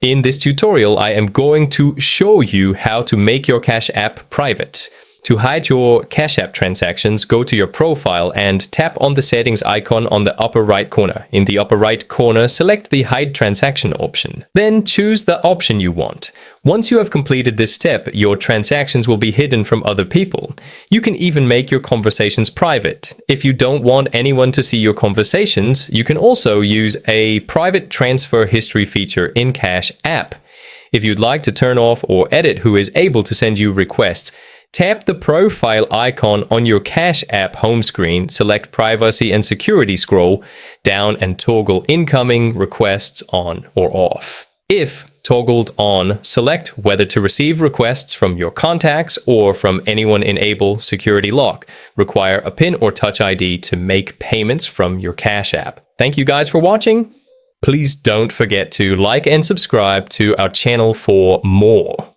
In this tutorial, I am going to show you how to make your Cash App private. To hide your Cash App transactions, go to your profile and tap on the settings icon on the upper right corner. In the upper right corner, select the Hide Transaction option. Then choose the option you want. Once you have completed this step, your transactions will be hidden from other people. You can even make your conversations private. If you don't want anyone to see your conversations, you can also use a private transfer history feature in Cash App. If you'd like to turn off or edit who is able to send you requests, tap the profile icon on your Cash App home screen, select Privacy and Security, scroll down and toggle Incoming Requests on or off. If toggled on, select whether to receive requests from your contacts or from anyone. Enable Security Lock. Require a PIN or Touch ID to make payments from your Cash App. Thank you guys for watching. Please don't forget to like and subscribe to our channel for more.